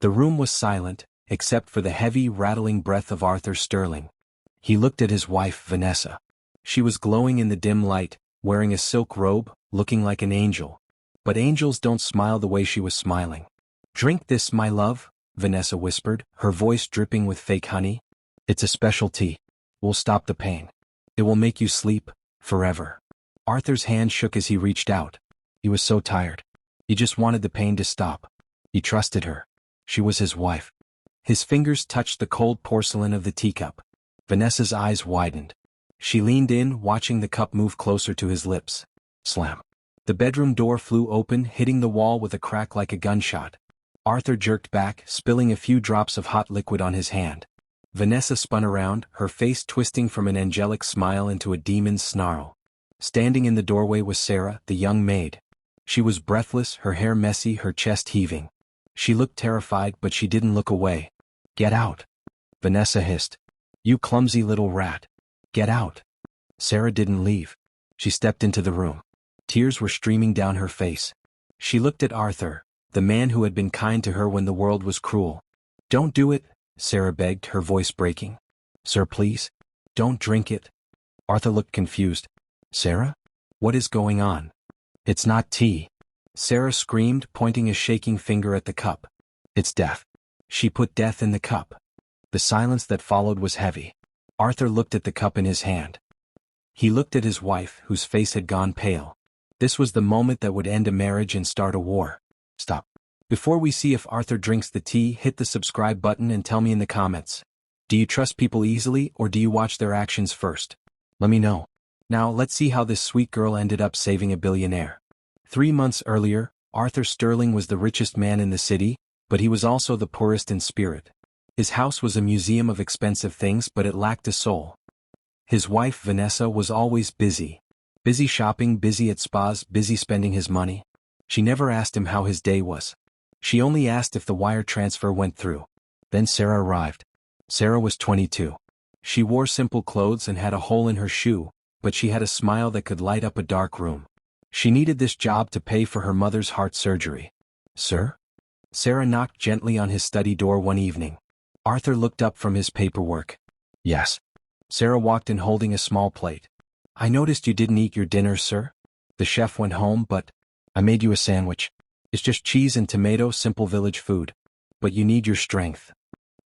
The room was silent, except for the heavy, rattling breath of Arthur Sterling. He looked at his wife, Vanessa. She was glowing in the dim light, wearing a silk robe, looking like an angel. But angels don't smile the way she was smiling. "Drink this, my love," Vanessa whispered, her voice dripping with fake honey. "It's a special tea. We'll stop the pain. It will make you sleep, forever." Arthur's hand shook as he reached out. He was so tired. He just wanted the pain to stop. He trusted her. She was his wife. His fingers touched the cold porcelain of the teacup. Vanessa's eyes widened. She leaned in, watching the cup move closer to his lips. Slam. The bedroom door flew open, hitting the wall with a crack like a gunshot. Arthur jerked back, spilling a few drops of hot liquid on his hand. Vanessa spun around, her face twisting from an angelic smile into a demon's snarl. Standing in the doorway was Sarah, the young maid. She was breathless, her hair messy, her chest heaving. She looked terrified, but she didn't look away. "Get out," Vanessa hissed. "You clumsy little rat. Get out." Sarah didn't leave. She stepped into the room. Tears were streaming down her face. She looked at Arthur, the man who had been kind to her when the world was cruel. "Don't do it," Sarah begged, her voice breaking. "Sir, please. Don't drink it." Arthur looked confused. "Sarah? What is going on?" "It's not tea," Sarah screamed, pointing a shaking finger at the cup. "It's death." She put death in the cup. The silence that followed was heavy. Arthur looked at the cup in his hand. He looked at his wife, whose face had gone pale. This was the moment that would end a marriage and start a war. Stop. Before we see if Arthur drinks the tea, hit the subscribe button and tell me in the comments. Do you trust people easily, or do you watch their actions first? Let me know. Now let's see how this sweet girl ended up saving a billionaire. 3 months earlier, Arthur Sterling was the richest man in the city, but he was also the poorest in spirit. His house was a museum of expensive things, but it lacked a soul. His wife, Vanessa, was always busy. Busy shopping, busy at spas, busy spending his money. She never asked him how his day was. She only asked if the wire transfer went through. Then Sarah arrived. Sarah was 22. She wore simple clothes and had a hole in her shoe, but she had a smile that could light up a dark room. She needed this job to pay for her mother's heart surgery. "Sir?" Sarah knocked gently on his study door one evening. Arthur looked up from his paperwork. "Yes." Sarah walked in holding a small plate. "I noticed you didn't eat your dinner, sir. The chef went home, but I made you a sandwich. It's just cheese and tomato, simple village food. But you need your strength."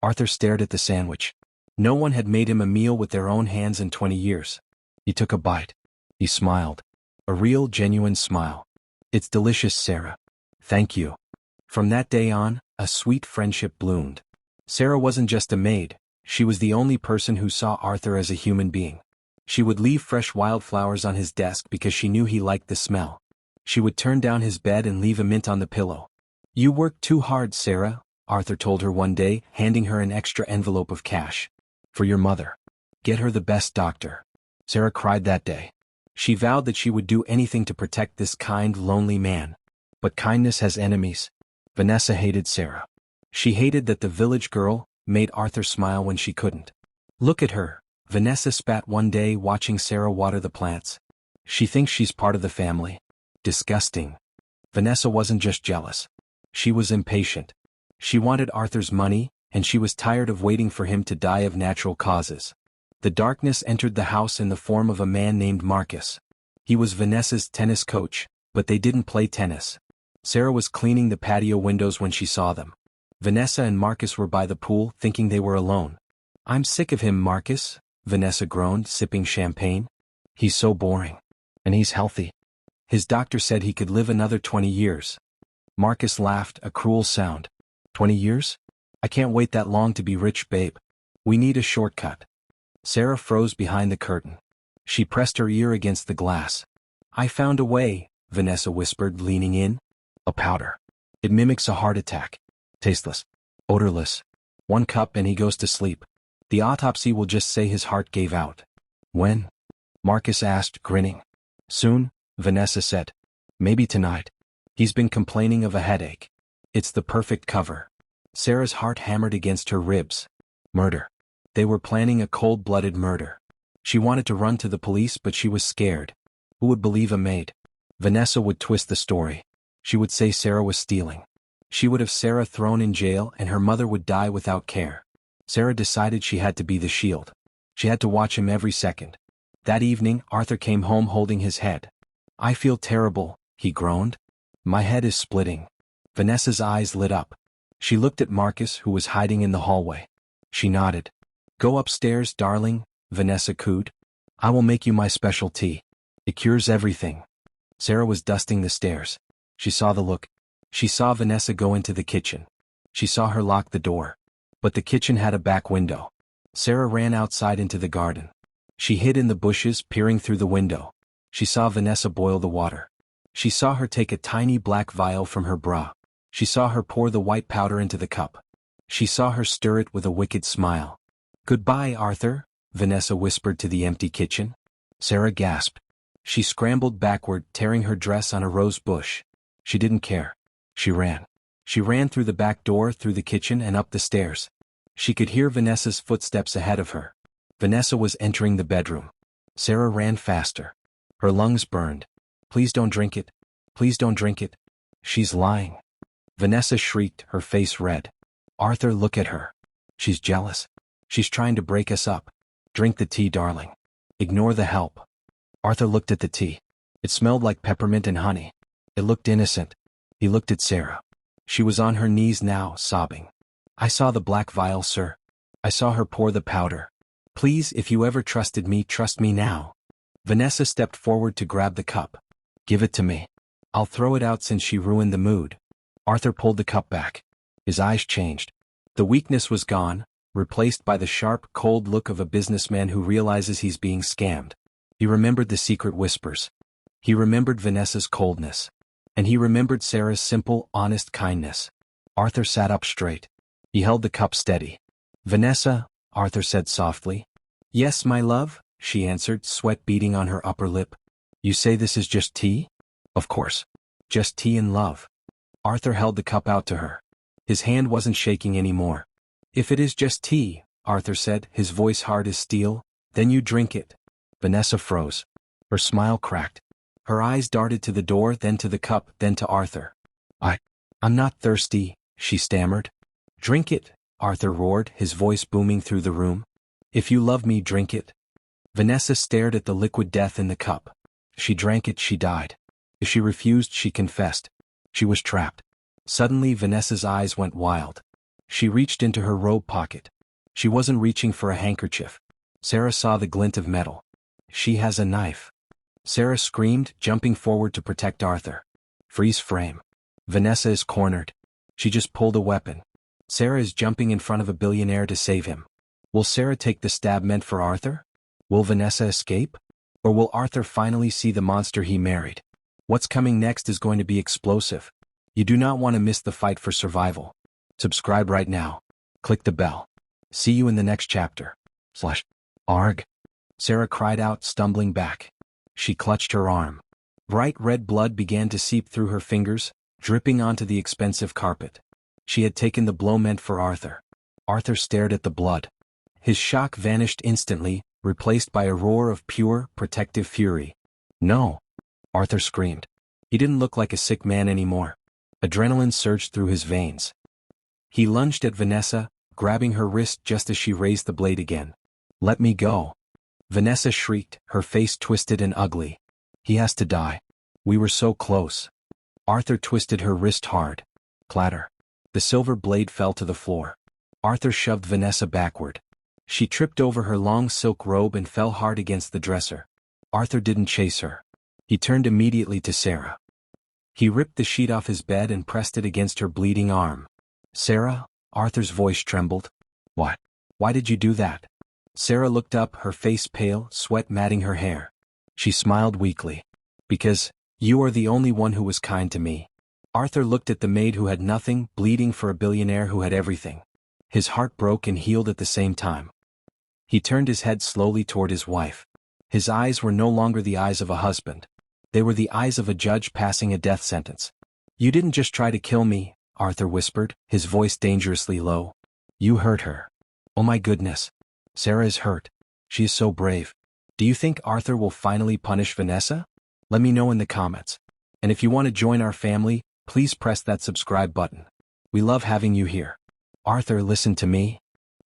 Arthur stared at the sandwich. No one had made him a meal with their own hands in 20 years. He took a bite. He smiled. A real, genuine smile. "It's delicious, Sarah. Thank you." From that day on, a sweet friendship bloomed. Sarah wasn't just a maid, she was the only person who saw Arthur as a human being. She would leave fresh wildflowers on his desk because she knew he liked the smell. She would turn down his bed and leave a mint on the pillow. "You work too hard, Sarah," Arthur told her one day, handing her an extra envelope of cash. "For your mother. Get her the best doctor." Sarah cried that day. She vowed that she would do anything to protect this kind, lonely man. But kindness has enemies. Vanessa hated Sarah. She hated that the village girl made Arthur smile when she couldn't. "Look at her," Vanessa spat one day watching Sarah water the plants. "She thinks she's part of the family. Disgusting." Vanessa wasn't just jealous. She was impatient. She wanted Arthur's money, and she was tired of waiting for him to die of natural causes. The darkness entered the house in the form of a man named Marcus. He was Vanessa's tennis coach, but they didn't play tennis. Sarah was cleaning the patio windows when she saw them. Vanessa and Marcus were by the pool, thinking they were alone. "I'm sick of him, Marcus," Vanessa groaned, sipping champagne. "He's so boring. And he's healthy. His doctor said he could live another 20 years. Marcus laughed, a cruel sound. 20 years? I can't wait that long to be rich, babe. We need a shortcut. Sarah froze behind the curtain. She pressed her ear against the glass. "I found a way," Vanessa whispered, leaning in. "A powder. It mimics a heart attack. Tasteless. Odorless. 1 cup and he goes to sleep. The autopsy will just say his heart gave out." "When?" Marcus asked, grinning. "Soon," Vanessa said. "Maybe tonight. He's been complaining of a headache. It's the perfect cover." Sarah's heart hammered against her ribs. Murder. They were planning a cold-blooded murder. She wanted to run to the police, but she was scared. Who would believe a maid? Vanessa would twist the story. She would say Sarah was stealing. She would have Sarah thrown in jail and her mother would die without care. Sarah decided she had to be the shield. She had to watch him every second. That evening, Arthur came home holding his head. "I feel terrible," he groaned. "My head is splitting." Vanessa's eyes lit up. She looked at Marcus, who was hiding in the hallway. She nodded. "Go upstairs, darling," Vanessa cooed. "I will make you my special tea. It cures everything." Sarah was dusting the stairs. She saw the look. She saw Vanessa go into the kitchen. She saw her lock the door. But the kitchen had a back window. Sarah ran outside into the garden. She hid in the bushes, peering through the window. She saw Vanessa boil the water. She saw her take a tiny black vial from her bra. She saw her pour the white powder into the cup. She saw her stir it with a wicked smile. "Goodbye, Arthur," Vanessa whispered to the empty kitchen. Sarah gasped. She scrambled backward, tearing her dress on a rose bush. She didn't care. She ran. She ran through the back door, through the kitchen, and up the stairs. She could hear Vanessa's footsteps ahead of her. Vanessa was entering the bedroom. Sarah ran faster. Her lungs burned. "Please don't drink it. Please don't drink it. She's lying." Vanessa shrieked, her face red. "Arthur, look at her. She's jealous. She's trying to break us up. Drink the tea, darling. Ignore the help." Arthur looked at the tea. It smelled like peppermint and honey. It looked innocent. He looked at Sarah. She was on her knees now, sobbing. "I saw the black vial, sir. I saw her pour the powder. Please, if you ever trusted me, trust me now." Vanessa stepped forward to grab the cup. "Give it to me. I'll throw it out since she ruined the mood." Arthur pulled the cup back. His eyes changed. The weakness was gone, replaced by the sharp, cold look of a businessman who realizes he's being scammed. He remembered the secret whispers. He remembered Vanessa's coldness. And he remembered Sarah's simple, honest kindness. Arthur sat up straight. He held the cup steady. "Vanessa," Arthur said softly. "Yes, my love," she answered, sweat beading on her upper lip. "You say this is just tea?" "Of course. Just tea and love." Arthur held the cup out to her. His hand wasn't shaking anymore. "If it is just tea," Arthur said, his voice hard as steel, "then you drink it." Vanessa froze. Her smile cracked. Her eyes darted to the door, then to the cup, then to Arthur. I'm not thirsty," she stammered. "Drink it," Arthur roared, his voice booming through the room. "If you love me, drink it." Vanessa stared at the liquid death in the cup. She drank it, she died. If she refused, she confessed. She was trapped. Suddenly, Vanessa's eyes went wild. She reached into her robe pocket. She wasn't reaching for a handkerchief. Sarah saw the glint of metal. "She has a knife." Sarah screamed, jumping forward to protect Arthur. Freeze frame. Vanessa is cornered. She just pulled a weapon. Sarah is jumping in front of a billionaire to save him. Will Sarah take the stab meant for Arthur? Will Vanessa escape? Or will Arthur finally see the monster he married? What's coming next is going to be explosive. You do not want to miss the fight for survival. Subscribe right now. Click the bell. See you in the next chapter. Arg. Sarah cried out, stumbling back. She clutched her arm. Bright red blood began to seep through her fingers, dripping onto the expensive carpet. She had taken the blow meant for Arthur. Arthur stared at the blood. His shock vanished instantly, replaced by a roar of pure, protective fury. "No!" Arthur screamed. He didn't look like a sick man anymore. Adrenaline surged through his veins. He lunged at Vanessa, grabbing her wrist just as she raised the blade again. "Let me go." Vanessa shrieked, her face twisted and ugly. "He has to die. We were so close." Arthur twisted her wrist hard. Clatter. The silver blade fell to the floor. Arthur shoved Vanessa backward. She tripped over her long silk robe and fell hard against the dresser. Arthur didn't chase her. He turned immediately to Sarah. He ripped the sheet off his bed and pressed it against her bleeding arm. "Sarah?" Arthur's voice trembled. "What? Why did you do that?" Sarah looked up, her face pale, sweat matting her hair. She smiled weakly. "Because you are the only one who was kind to me." Arthur looked at the maid who had nothing, bleeding for a billionaire who had everything. His heart broke and healed at the same time. He turned his head slowly toward his wife. His eyes were no longer the eyes of a husband. They were the eyes of a judge passing a death sentence. "You didn't just try to kill me," Arthur whispered, his voice dangerously low. "You hurt her." "Oh my goodness. Sarah is hurt. She is so brave." Do you think Arthur will finally punish Vanessa? Let me know in the comments. And if you want to join our family, please press that subscribe button. We love having you here. Arthur, listen to me.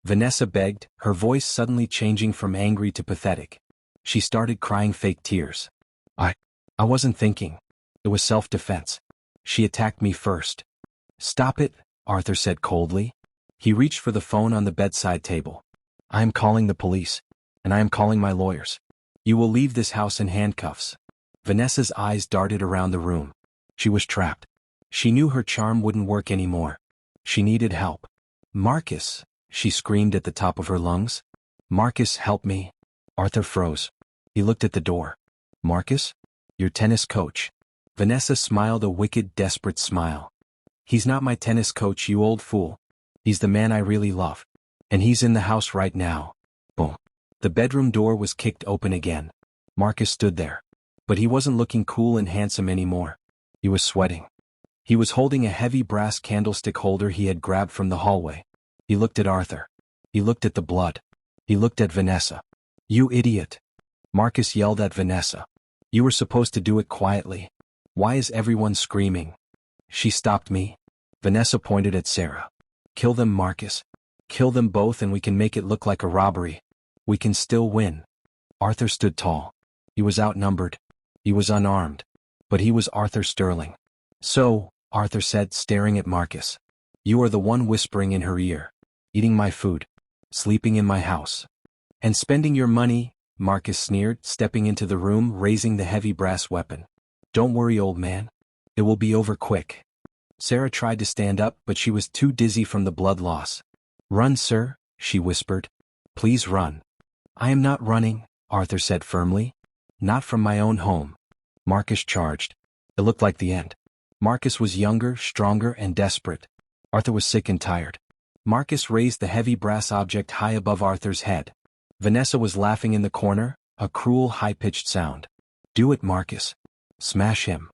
Vanessa begged, her voice suddenly changing from angry to pathetic. She started crying fake tears. I wasn't thinking. It was self-defense. She attacked me first. Stop it, Arthur said coldly. He reached for the phone on the bedside table. I am calling the police. And I am calling my lawyers. You will leave this house in handcuffs. Vanessa's eyes darted around the room. She was trapped. She knew her charm wouldn't work anymore. She needed help. Marcus, she screamed at the top of her lungs. Marcus, help me. Arthur froze. He looked at the door. Marcus? Your tennis coach. Vanessa smiled a wicked, desperate smile. He's not my tennis coach, you old fool. He's the man I really love. And he's in the house right now. Boom. The bedroom door was kicked open again. Marcus stood there. But he wasn't looking cool and handsome anymore. He was sweating. He was holding a heavy brass candlestick holder he had grabbed from the hallway. He looked at Arthur. He looked at the blood. He looked at Vanessa. You idiot. Marcus yelled at Vanessa. You were supposed to do it quietly. Why is everyone screaming? She stopped me. Vanessa pointed at Sarah. Kill them, Marcus. Kill them both and we can make it look like a robbery. We can still win. Arthur stood tall. He was outnumbered. He was unarmed. But he was Arthur Sterling. So, Arthur said, staring at Marcus. You are the one whispering in her ear. Eating my food. Sleeping in my house. And spending your money, Marcus sneered, stepping into the room, raising the heavy brass weapon. Don't worry, old man. It will be over quick. Sarah tried to stand up, but she was too dizzy from the blood loss. Run, sir, she whispered. Please run. I am not running, Arthur said firmly. Not from my own home. Marcus charged. It looked like the end. Marcus was younger, stronger, and desperate. Arthur was sick and tired. Marcus raised the heavy brass object high above Arthur's head. Vanessa was laughing in the corner, a cruel high-pitched sound. Do it, Marcus. Smash him.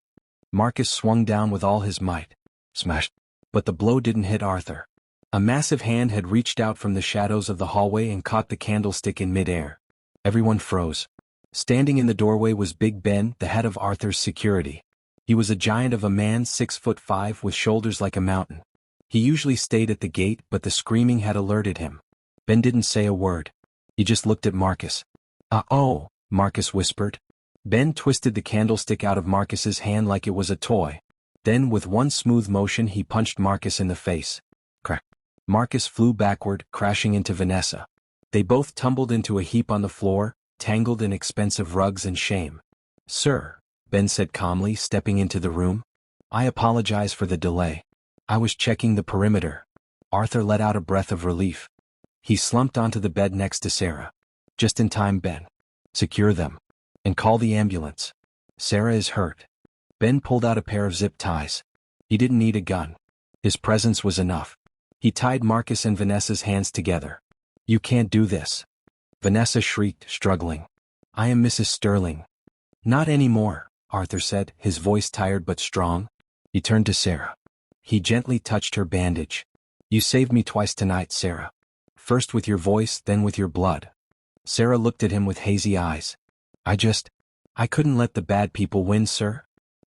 Marcus swung down with all his might. Smash. But the blow didn't hit Arthur. A massive hand had reached out from the shadows of the hallway and caught the candlestick in midair. Everyone froze. Standing in the doorway was Big Ben, the head of Arthur's security. He was a giant of a man 6'5" with shoulders like a mountain. He usually stayed at the gate, but the screaming had alerted him. Ben didn't say a word. He just looked at Marcus. Oh, Marcus whispered. Ben twisted the candlestick out of Marcus's hand like it was a toy. Then with one smooth motion he punched Marcus in the face. Crack. Marcus flew backward, crashing into Vanessa. They both tumbled into a heap on the floor, tangled in expensive rugs and shame. Sir, Ben said calmly, stepping into the room. I apologize for the delay. I was checking the perimeter. Arthur let out a breath of relief. He slumped onto the bed next to Sarah. Just in time, Ben. Secure them. And call the ambulance. Sarah is hurt. Ben pulled out a pair of zip ties. He didn't need a gun. His presence was enough. He tied Marcus and Vanessa's hands together. You can't do this. Vanessa shrieked, struggling. I am Mrs. Sterling. Not anymore, Arthur said, his voice tired but strong. He turned to Sarah. He gently touched her bandage. You saved me twice tonight, Sarah. First with your voice, then with your blood. Sarah looked at him with hazy eyes. I couldn't let the bad people win, sir.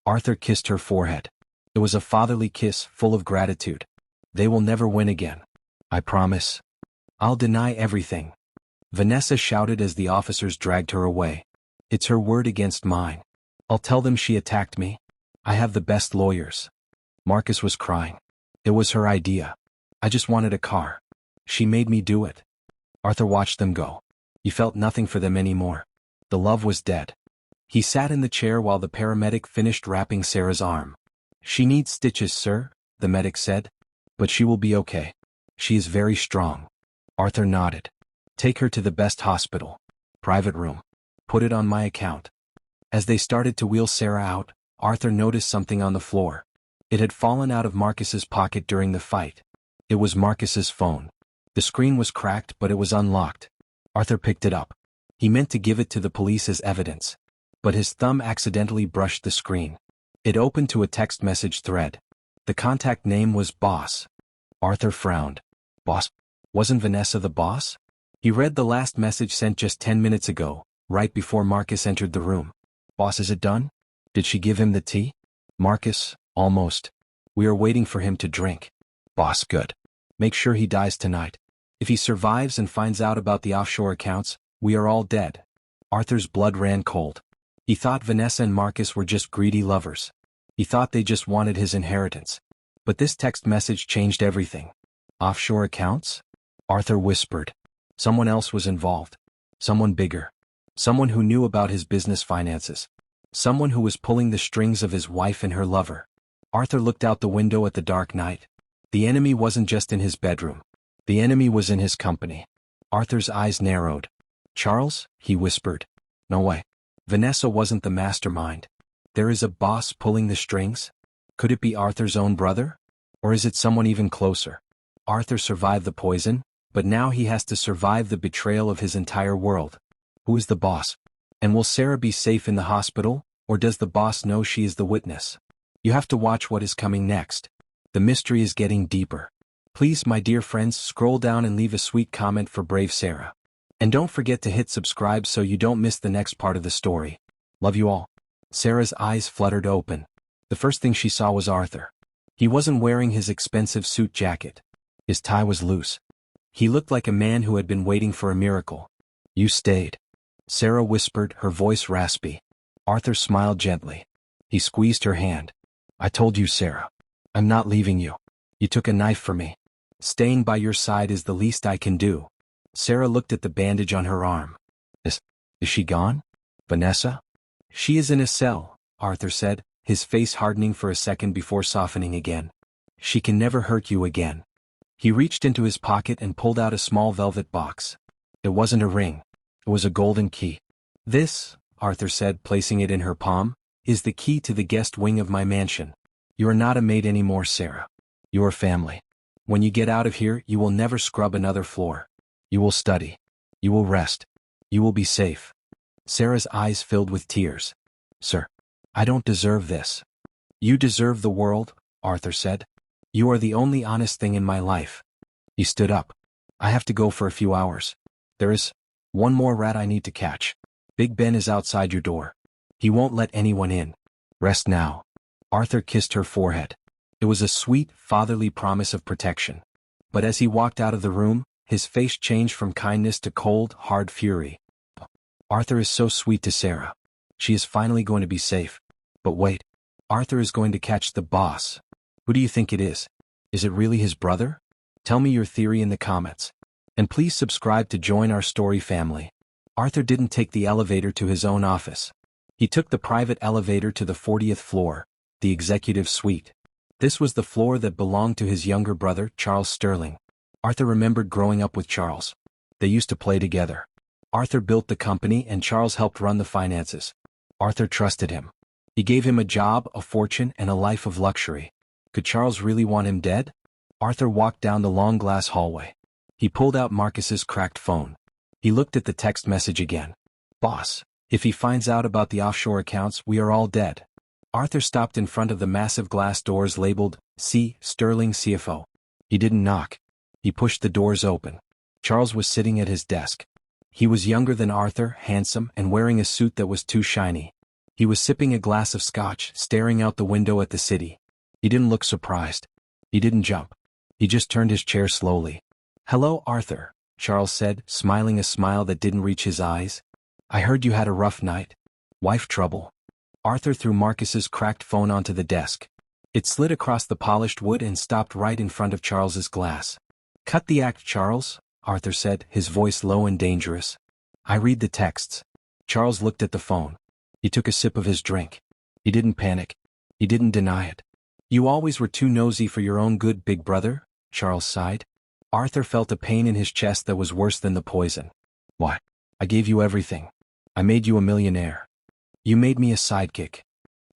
Arthur kissed her forehead. It was a fatherly kiss, full of gratitude. They will never win again. I promise. I'll deny everything. Vanessa shouted as the officers dragged her away. It's her word against mine. I'll tell them she attacked me. I have the best lawyers. Marcus was crying. It was her idea. I just wanted a car. She made me do it. Arthur watched them go. He felt nothing for them anymore. The love was dead. He sat in the chair while the paramedic finished wrapping Sarah's arm. She needs stitches, sir, the medic said. But she will be okay. She is very strong. Arthur nodded. Take her to the best hospital. Private room. Put it on my account. As they started to wheel Sarah out, Arthur noticed something on the floor. It had fallen out of Marcus's pocket during the fight. It was Marcus's phone. The screen was cracked, but it was unlocked. Arthur picked it up. He meant to give it to the police as evidence. But his thumb accidentally brushed the screen. It opened to a text message thread. The contact name was Boss. Arthur frowned. Boss? Wasn't Vanessa the boss? He read the last message sent just 10 minutes ago, right before Marcus entered the room. Boss, is it done? Did she give him the tea? Marcus, almost. We are waiting for him to drink. Boss, good. Make sure he dies tonight. If he survives and finds out about the offshore accounts, we are all dead. Arthur's blood ran cold. He thought Vanessa and Marcus were just greedy lovers. He thought they just wanted his inheritance. But this text message changed everything. Offshore accounts? Arthur whispered. Someone else was involved. Someone bigger. Someone who knew about his business finances. Someone who was pulling the strings of his wife and her lover. Arthur looked out the window at the dark night. The enemy wasn't just in his bedroom. The enemy was in his company. Arthur's eyes narrowed. Charles? He whispered. No way. Vanessa wasn't the mastermind. There is a boss pulling the strings? Could it be Arthur's own brother? Or is it someone even closer? Arthur survived the poison, but now he has to survive the betrayal of his entire world. Who is the boss? And will Sarah be safe in the hospital, or does the boss know she is the witness? You have to watch what is coming next. The mystery is getting deeper. Please, my dear friends, scroll down and leave a sweet comment for brave Sarah. And don't forget to hit subscribe so you don't miss the next part of the story. Love you all. Sarah's eyes fluttered open. The first thing she saw was Arthur. He wasn't wearing his expensive suit jacket. His tie was loose. He looked like a man who had been waiting for a miracle. You stayed. Sarah whispered, her voice raspy. Arthur smiled gently. He squeezed her hand. I told you, Sarah. I'm not leaving you. You took a knife for me. Staying by your side is the least I can do. Sarah looked at the bandage on her arm. Is she gone? Vanessa? She is in a cell, Arthur said, his face hardening for a second before softening again. She can never hurt you again. He reached into his pocket and pulled out a small velvet box. It wasn't a ring. It was a golden key. This, Arthur said, placing it in her palm, is the key to the guest wing of my mansion. You are not a maid anymore, Sarah. You are family. When you get out of here, you will never scrub another floor. You will study. You will rest. You will be safe. Sarah's eyes filled with tears. Sir, I don't deserve this. You deserve the world, Arthur said. You are the only honest thing in my life. He stood up. I have to go for a few hours. There is one more rat I need to catch. Big Ben is outside your door. He won't let anyone in. Rest now. Arthur kissed her forehead. It was a sweet, fatherly promise of protection. But as he walked out of the room, his face changed from kindness to cold, hard fury. Arthur is so sweet to Sarah. She is finally going to be safe. But wait. Arthur is going to catch the boss. Who do you think it is? Is it really his brother? Tell me your theory in the comments. And please subscribe to join our story family. Arthur didn't take the elevator to his own office. He took the private elevator to the 40th floor, the executive suite. This was the floor that belonged to his younger brother, Charles Sterling. Arthur remembered growing up with Charles. They used to play together. Arthur built the company and Charles helped run the finances. Arthur trusted him. He gave him a job, a fortune, and a life of luxury. Could Charles really want him dead? Arthur walked down the long glass hallway. He pulled out Marcus's cracked phone. He looked at the text message again. Boss, if he finds out about the offshore accounts, we are all dead. Arthur stopped in front of the massive glass doors labeled, C. Sterling CFO. He didn't knock. He pushed the doors open. Charles was sitting at his desk. He was younger than Arthur, handsome, and wearing a suit that was too shiny. He was sipping a glass of scotch, staring out the window at the city. He didn't look surprised. He didn't jump. He just turned his chair slowly. Hello, Arthur, Charles said, smiling a smile that didn't reach his eyes. I heard you had a rough night. Wife trouble. Arthur threw Marcus's cracked phone onto the desk. It slid across the polished wood and stopped right in front of Charles's glass. Cut the act, Charles, Arthur said, his voice low and dangerous. I read the texts. Charles looked at the phone. He took a sip of his drink. He didn't panic. He didn't deny it. You always were too nosy for your own good, big brother, Charles sighed. Arthur felt a pain in his chest that was worse than the poison. Why? I gave you everything. I made you a millionaire. You made me a sidekick.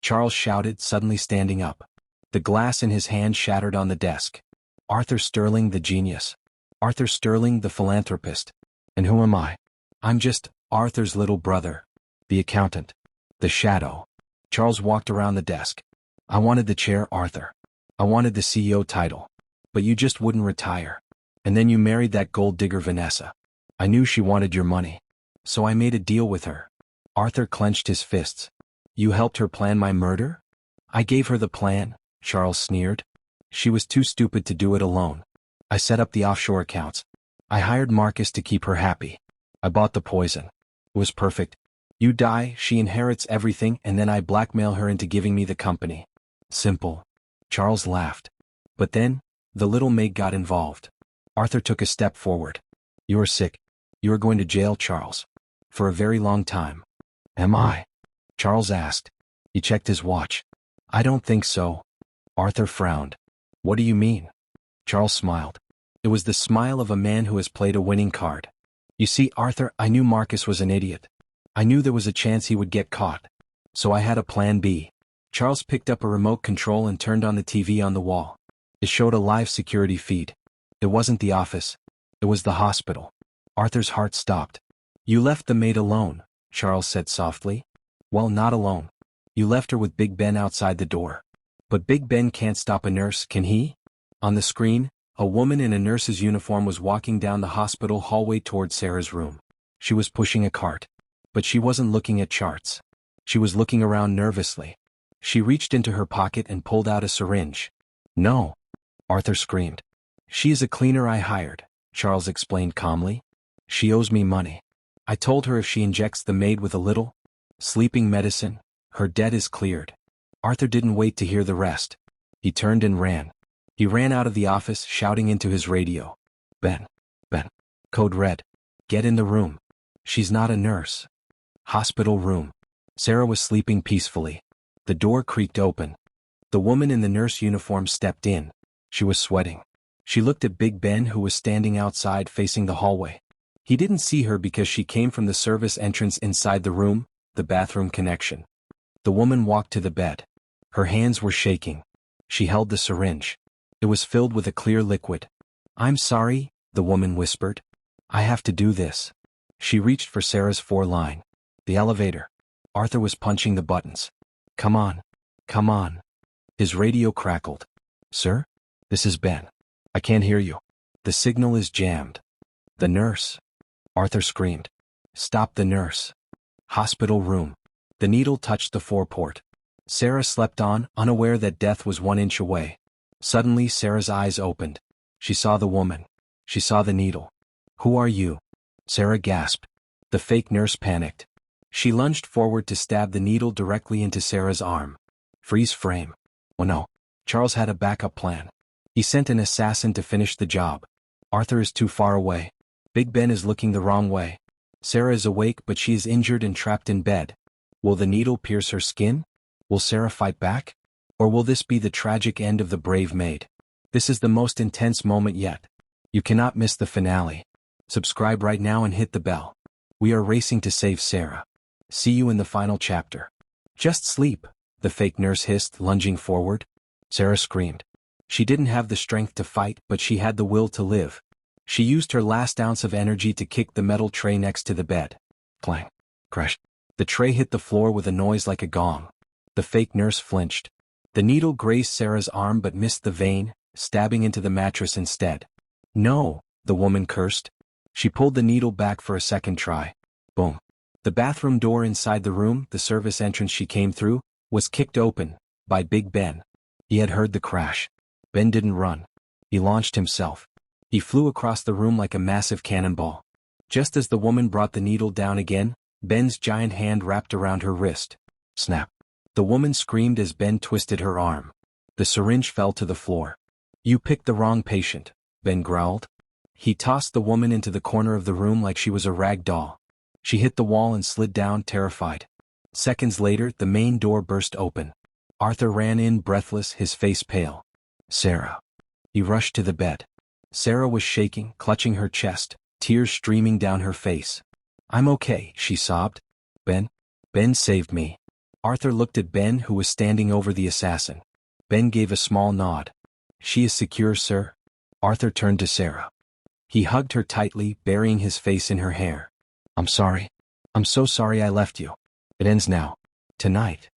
Charles shouted, suddenly standing up. The glass in his hand shattered on the desk. Arthur Sterling, the genius. Arthur Sterling, the philanthropist. And who am I? I'm just Arthur's little brother. The accountant. The shadow. Charles walked around the desk. I wanted the chair, Arthur. I wanted the CEO title. But you just wouldn't retire. And then you married that gold digger Vanessa. I knew she wanted your money. So I made a deal with her. Arthur clenched his fists. You helped her plan my murder? I gave her the plan, Charles sneered. She was too stupid to do it alone. I set up the offshore accounts. I hired Marcus to keep her happy. I bought the poison. It was perfect. You die, she inherits everything, and then I blackmail her into giving me the company. Simple. Charles laughed. But then, the little maid got involved. Arthur took a step forward. You are sick. You are going to jail, Charles. For a very long time. Am I? Charles asked. He checked his watch. I don't think so. Arthur frowned. What do you mean? Charles smiled. It was the smile of a man who has played a winning card. You see, Arthur, I knew Marcus was an idiot. I knew there was a chance he would get caught. So I had a plan B. Charles picked up a remote control and turned on the TV on the wall. It showed a live security feed. It wasn't the office. It was the hospital. Arthur's heart stopped. You left the maid alone, Charles said softly. Well, not alone. You left her with Big Ben outside the door. But Big Ben can't stop a nurse, can he? On the screen, a woman in a nurse's uniform was walking down the hospital hallway toward Sarah's room. She was pushing a cart. But she wasn't looking at charts. She was looking around nervously. She reached into her pocket and pulled out a syringe. No! Arthur screamed. She is a cleaner I hired, Charles explained calmly. She owes me money. I told her if she injects the maid with a little sleeping medicine, her debt is cleared. Arthur didn't wait to hear the rest. He turned and ran. He ran out of the office, shouting into his radio. Ben. Code red. Get in the room. She's not a nurse. Hospital room. Sarah was sleeping peacefully. The door creaked open. The woman in the nurse uniform stepped in. She was sweating. She looked at Big Ben, who was standing outside facing the hallway. He didn't see her because she came from the service entrance inside the room, the bathroom connection. The woman walked to the bed. Her hands were shaking. She held the syringe. It was filled with a clear liquid. I'm sorry, the woman whispered. I have to do this. She reached for Sarah's foreline. The elevator. Arthur was punching the buttons. Come on. Come on. His radio crackled. Sir? This is Ben. I can't hear you. The signal is jammed. The nurse. Arthur screamed. Stop the nurse. Hospital room. The needle touched the foreport. Sarah slept on, unaware that death was 1 inch away. Suddenly Sarah's eyes opened. She saw the woman. She saw the needle. Who are you? Sarah gasped. The fake nurse panicked. She lunged forward to stab the needle directly into Sarah's arm. Freeze frame. Oh no. Charles had a backup plan. He sent an assassin to finish the job. Arthur is too far away. Big Ben is looking the wrong way. Sarah is awake, but she is injured and trapped in bed. Will the needle pierce her skin? Will Sarah fight back? Or will this be the tragic end of the brave maid? This is the most intense moment yet. You cannot miss the finale. Subscribe right now and hit the bell. We are racing to save Sarah. See you in the final chapter. Just sleep, the fake nurse hissed, lunging forward. Sarah screamed. She didn't have the strength to fight, but she had the will to live. She used her last ounce of energy to kick the metal tray next to the bed. Clang. Crash. The tray hit the floor with a noise like a gong. The fake nurse flinched. The needle grazed Sarah's arm but missed the vein, stabbing into the mattress instead. No, the woman cursed. She pulled the needle back for a second try. Boom. The bathroom door inside the room, the service entrance she came through, was kicked open by Big Ben. He had heard the crash. Ben didn't run. He launched himself. He flew across the room like a massive cannonball. Just as the woman brought the needle down again, Ben's giant hand wrapped around her wrist. Snap. The woman screamed as Ben twisted her arm. The syringe fell to the floor. You picked the wrong patient, Ben growled. He tossed the woman into the corner of the room like she was a rag doll. She hit the wall and slid down, terrified. Seconds later, the main door burst open. Arthur ran in, breathless, his face pale. Sarah. He rushed to the bed. Sarah was shaking, clutching her chest, tears streaming down her face. I'm okay, she sobbed. Ben saved me. Arthur looked at Ben, who was standing over the assassin. Ben gave a small nod. She is secure, sir. Arthur turned to Sarah. He hugged her tightly, burying his face in her hair. I'm sorry. I'm so sorry I left you. It ends now. Tonight.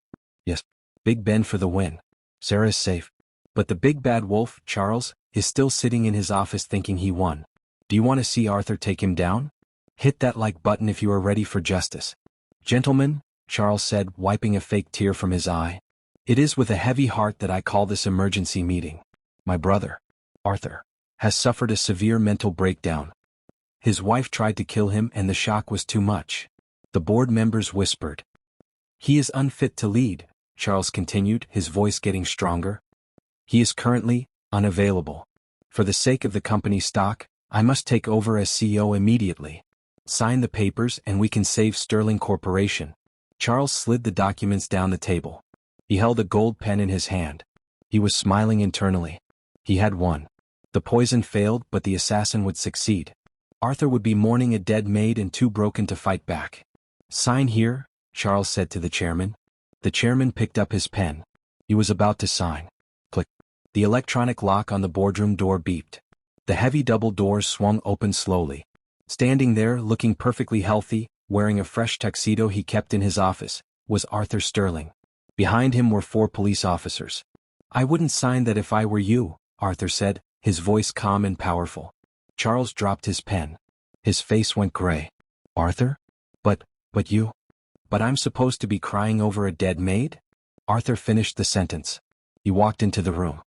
Yes. Big Ben for the win. Sarah is safe. But the big bad wolf, Charles, is still sitting in his office thinking he won. Do you want to see Arthur take him down? Hit that like button if you are ready for justice. Gentlemen, Charles said, wiping a fake tear from his eye. It is with a heavy heart that I call this emergency meeting. My brother, Arthur, has suffered a severe mental breakdown. His wife tried to kill him and the shock was too much. The board members whispered. He is unfit to lead, Charles continued, his voice getting stronger. He is currently unavailable. For the sake of the company stock, I must take over as CEO immediately. Sign the papers and we can save Sterling Corporation. Charles slid the documents down the table. He held a gold pen in his hand. He was smiling internally. He had won. The poison failed, but the assassin would succeed. Arthur would be mourning a dead maid and too broken to fight back. Sign here, Charles said to the chairman. The chairman picked up his pen. He was about to sign. Click. The electronic lock on the boardroom door beeped. The heavy double doors swung open slowly. Standing there, looking perfectly healthy, wearing a fresh tuxedo he kept in his office, was Arthur Sterling. Behind him were 4 police officers. I wouldn't sign that if I were you, Arthur said, his voice calm and powerful. Charles dropped his pen. His face went gray. Arthur? But you? But I'm supposed to be crying over a dead maid? Arthur finished the sentence. He walked into the room.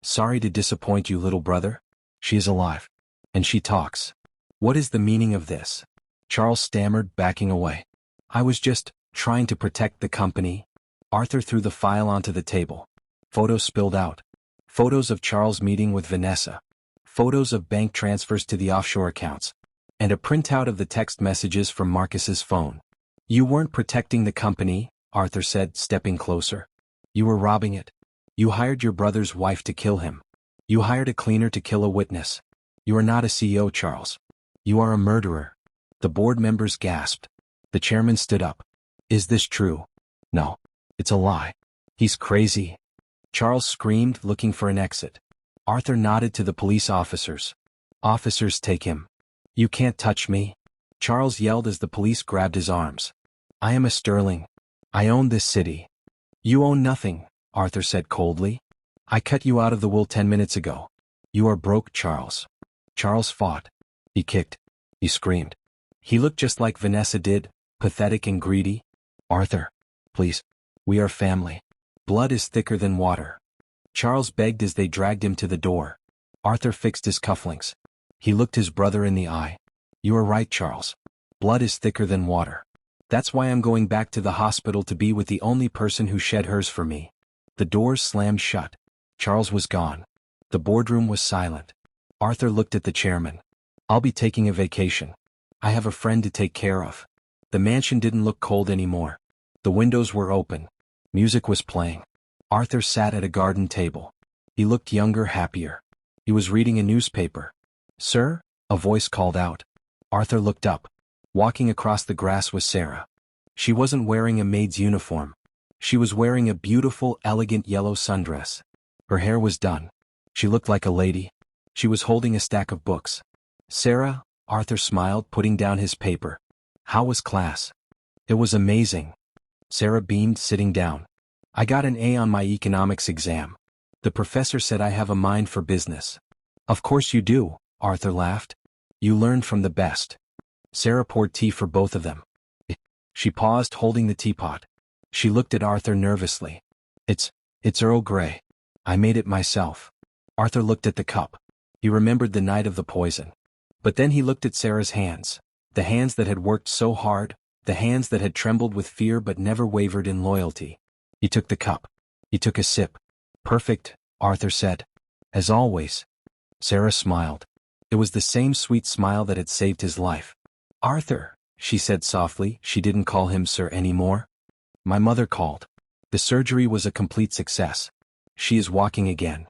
Sorry to disappoint you, little brother. She is alive. And she talks. What is the meaning of this? Charles stammered, backing away. I was just trying to protect the company. Arthur threw the file onto the table. Photos spilled out. Photos of Charles meeting with Vanessa. Photos of bank transfers to the offshore accounts. And a printout of the text messages from Marcus's phone. You weren't protecting the company, Arthur said, stepping closer. You were robbing it. You hired your brother's wife to kill him. You hired a cleaner to kill a witness. You are not a CEO, Charles. You are a murderer. The board members gasped. The chairman stood up. Is this true? No. It's a lie. He's crazy. Charles screamed, looking for an exit. Arthur nodded to the police officers. Officers, take him. You can't touch me. Charles yelled as the police grabbed his arms. I am a Sterling. I own this city. You own nothing, Arthur said coldly. I cut you out of the will 10 minutes ago. You are broke, Charles. Charles fought. He kicked. He screamed. He looked just like Vanessa did, pathetic and greedy. Arthur, please. We are family. Blood is thicker than water. Charles begged as they dragged him to the door. Arthur fixed his cufflinks. He looked his brother in the eye. You are right, Charles. Blood is thicker than water. That's why I'm going back to the hospital to be with the only person who shed hers for me. The doors slammed shut. Charles was gone. The boardroom was silent. Arthur looked at the chairman. I'll be taking a vacation. I have a friend to take care of. The mansion didn't look cold anymore. The windows were open. Music was playing. Arthur sat at a garden table. He looked younger, happier. He was reading a newspaper. Sir? A voice called out. Arthur looked up. Walking across the grass was Sarah. She wasn't wearing a maid's uniform. She was wearing a beautiful, elegant yellow sundress. Her hair was done. She looked like a lady. She was holding a stack of books. Sarah, Arthur smiled, putting down his paper. How was class? It was amazing. Sarah beamed, sitting down. I got an A on my economics exam. The professor said I have a mind for business. Of course you do, Arthur laughed. You learned from the best. Sarah poured tea for both of them. She paused, holding the teapot. She looked at Arthur nervously. It's Earl Grey. I made it myself. Arthur looked at the cup. He remembered the night of the poison. But then he looked at Sarah's hands. The hands that had worked so hard, the hands that had trembled with fear but never wavered in loyalty. He took the cup. He took a sip. Perfect, Arthur said. As always. Sarah smiled. It was the same sweet smile that had saved his life. Arthur, she said softly. She didn't call him sir anymore. My mother called. The surgery was a complete success. She is walking again.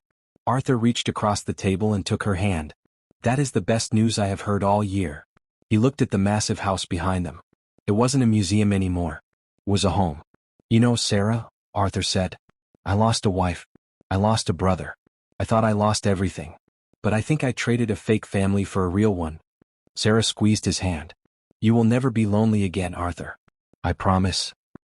Arthur reached across the table and took her hand. That is the best news I have heard all year. He looked at the massive house behind them. It wasn't a museum anymore. It was a home. You know, Sarah, Arthur said. I lost a wife. I lost a brother. I thought I lost everything. But I think I traded a fake family for a real one. Sarah squeezed his hand. You will never be lonely again, Arthur. I promise.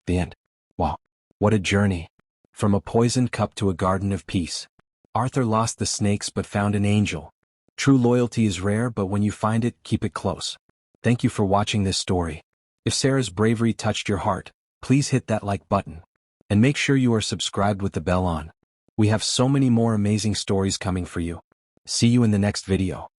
The end. Wow. What a journey. From a poisoned cup to a garden of peace. Arthur lost the snakes but found an angel. True loyalty is rare, but when you find it, keep it close. Thank you for watching this story. If Sarah's bravery touched your heart, please hit that like button. And make sure you are subscribed with the bell on. We have so many more amazing stories coming for you. See you in the next video.